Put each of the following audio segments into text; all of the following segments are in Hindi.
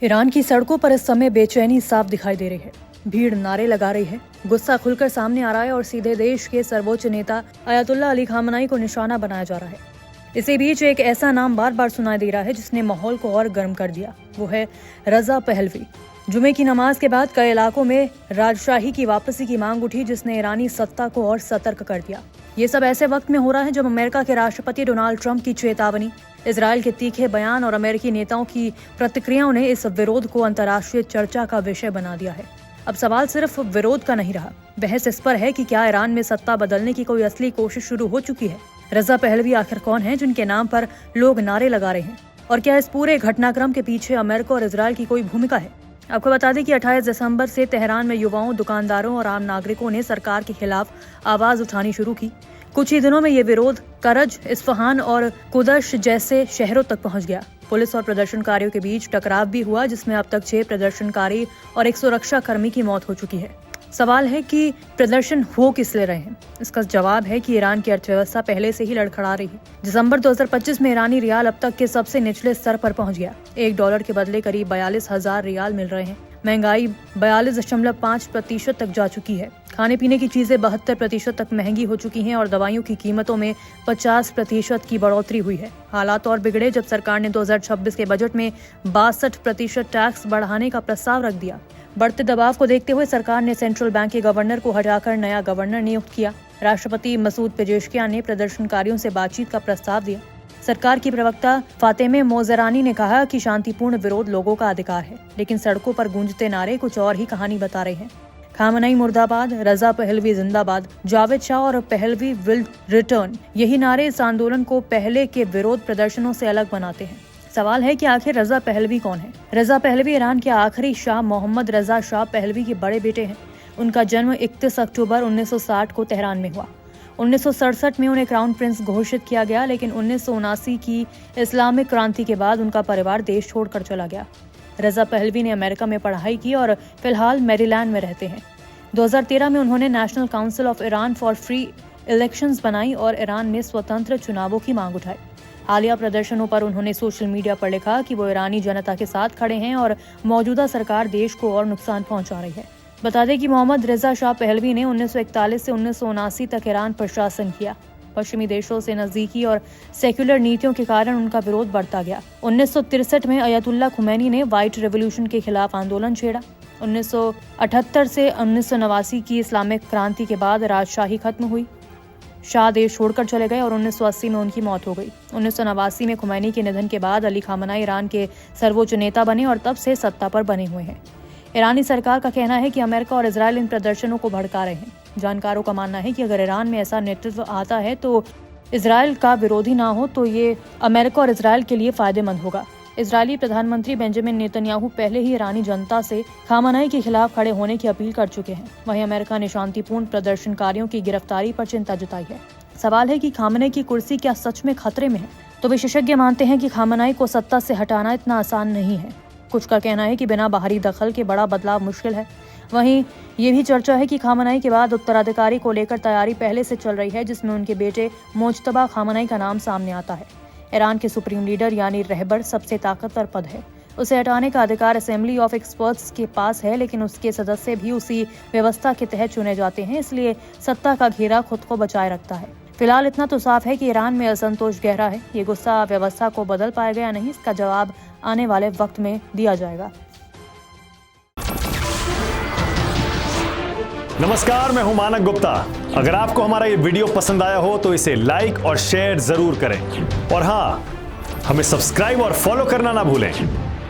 ईरान की सड़कों पर इस समय बेचैनी साफ दिखाई दे रही है। भीड़ नारे लगा रही है, गुस्सा खुलकर सामने आ रहा है और सीधे देश के सर्वोच्च नेता अयतुल्ला अली खामनाई को निशाना बनाया जा रहा है। इसी बीच एक ऐसा नाम बार बार सुनाई दे रहा है जिसने माहौल को और गर्म कर दिया। वो है रजा पहलवी। जुमे की नमाज के बाद कई इलाकों में राजशाही की वापसी की मांग उठी, जिसने ईरानी सत्ता को और सतर्क कर दिया। ये सब ऐसे वक्त में हो रहा है जब अमेरिका के राष्ट्रपति डोनाल्ड ट्रंप की चेतावनी, इजरायल के तीखे बयान और अमेरिकी नेताओं की प्रतिक्रियाओं ने इस विरोध को अंतर्राष्ट्रीय चर्चा का विषय बना दिया है। अब सवाल सिर्फ विरोध का नहीं रहा, बहस इस पर है कि क्या ईरान में सत्ता बदलने की कोई असली कोशिश शुरू हो चुकी है। रजा पहलवी आखिर कौन है जिनके नाम पर लोग नारे लगा रहे हैं, और क्या इस पूरे घटनाक्रम के पीछे अमेरिका और इजरायल की कोई भूमिका है। आपको बता दें कि 28 दिसंबर से तेहरान में युवाओं, दुकानदारों और आम नागरिकों ने सरकार के खिलाफ आवाज उठानी शुरू की। कुछ ही दिनों में ये विरोध करज, इस्फहान और कुदश जैसे शहरों तक पहुंच गया। पुलिस और प्रदर्शनकारियों के बीच टकराव भी हुआ, जिसमें अब तक 6 प्रदर्शनकारी और एक सुरक्षा कर्मी की मौत हो चुकी है। सवाल है कि प्रदर्शन हो किस लिए रहे हैं। इसका जवाब है कि ईरान की अर्थव्यवस्था पहले से ही लड़खड़ा रही है। दिसंबर 2025 में ईरानी रियाल अब तक के सबसे निचले स्तर पर पहुंच गया। $1 के बदले करीब 42,000 रियाल मिल रहे हैं। महंगाई 42.5% तक जा चुकी है। खाने पीने की चीजें 72% तक महंगी हो चुकी हैं और दवाइयों की कीमतों में 50% की बढ़ोतरी हुई है। हालात और बिगड़े जब सरकार ने 2026 के बजट में 62% टैक्स बढ़ाने का प्रस्ताव रख दिया। बढ़ते दबाव को देखते हुए सरकार ने सेंट्रल बैंक के गवर्नर को हटाकर नया गवर्नर नियुक्त किया। राष्ट्रपति मसूद पेजेशकियान ने प्रदर्शनकारियों से बातचीत का प्रस्ताव दिया। सरकार की प्रवक्ता फातेमे मोजरानी ने कहा कि शांतिपूर्ण विरोध लोगों का अधिकार है, लेकिन सड़कों पर गूंजते नारे कुछ और ही कहानी बता रहे हैं। खामनाई मुर्दाबाद, रजा पहलवी जिंदाबाद, जावेद शाह और पहलवी विल रिटर्न, यही नारे इस आंदोलन को पहले के विरोध प्रदर्शनों से अलग बनाते हैं। सवाल है कि आखिर रजा पहलवी कौन है। रजा पहलवी ईरान के आखिरी शाह मोहम्मद रजा शाह पहलवी के बड़े बेटे हैं। उनका जन्म 31 अक्टूबर 1960 को तेहरान में हुआ। 1967 में उन्हें क्राउन प्रिंस घोषित किया गया, लेकिन 1979 की इस्लामिक क्रांति के बाद उनका परिवार देश छोड़कर चला गया। रजा पहलवी ने अमेरिका में पढ़ाई की और फिलहाल मैरीलैंड में रहते हैं। 2013 में उन्होंने national council of Iran for free elections बनाई और ईरान में स्वतंत्र चुनावों की मांग उठाई। हालिया प्रदर्शनों पर उन्होंने सोशल मीडिया पर लिखा कि वो ईरानी जनता के साथ खड़े हैं और मौजूदा सरकार देश को और नुकसान पहुंचा रही है। बता दें कि मोहम्मद रजा शाह पहलवी ने 1941 से 1979 तक ईरान पर शासन किया। पश्चिमी देशों से नजदीकी और सेक्युलर नीतियों के कारण उनका विरोध बढ़ता गया। 1963 में अयतुल्ला खुमैनी ने व्हाइट रेवोल्यूशन के खिलाफ आंदोलन छेड़ा। 1978 से 1989 की इस्लामिक क्रांति के बाद राजशाही खत्म हुई। शाह देश छोड़कर चले गए और 1980 में उनकी मौत हो गई। 1989 में खुमैनी के निधन के बाद अली खामनाई ईरान के सर्वोच्च नेता बने और तब से सत्ता पर बने हुए हैं। ईरानी सरकार का कहना है कि अमेरिका और इजरायल इन प्रदर्शनों को भड़का रहे हैं। जानकारों का मानना है कि अगर ईरान में ऐसा नेतृत्व आता है तो इजरायल का विरोधी ना हो तो ये अमेरिका और इजरायल के लिए फायदेमंद होगा। इजरायली प्रधानमंत्री बेंजामिन नेतन्याहू पहले ही ईरानी जनता से खामनाई के खिलाफ खड़े होने की अपील कर चुके हैं। वहीं अमेरिका ने शांतिपूर्ण प्रदर्शनकारियों की गिरफ्तारी पर चिंता जताई है। सवाल है कि खामनाई की कुर्सी क्या सच में खतरे में है। तो विशेषज्ञ मानते हैं कि खामनाई को सत्ता से हटाना इतना आसान नहीं है। कुछ का कहना है कि बिना बाहरी दखल के बड़ा बदलाव मुश्किल है। वहीं ये भी चर्चा है कि खामनाई के बाद उत्तराधिकारी को लेकर तैयारी पहले से चल रही है, जिसमें उनके बेटे मोज्तबा खामनाई का नाम सामने आता है। ईरान के सुप्रीम लीडर यानी रहबर सबसे ताकतवर पद है। उसे हटाने का अधिकार असेंबली ऑफ एक्सपर्ट्स के पास है, लेकिन उसके सदस्य भी उसी व्यवस्था के तहत चुने जाते हैं, इसलिए सत्ता का घेरा खुद को बचाए रखता है। फिलहाल इतना तो साफ है कि ईरान में असंतोष गहरा है। ये गुस्सा व्यवस्था को बदल पाएगा या नहीं, इसका जवाब आने वाले वक्त में दिया जाएगा। नमस्कार, मैं हूं मानक गुप्ता। अगर आपको हमारा ये वीडियो पसंद आया हो तो इसे लाइक और शेयर जरूर करें, और हाँ, हमें सब्सक्राइब और फॉलो करना ना भूलें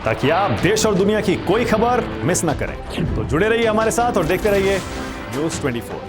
ताकि आप देश और दुनिया की कोई खबर मिस ना करें। तो जुड़े रहिए हमारे साथ और देखते रहिए न्यूज़ 24।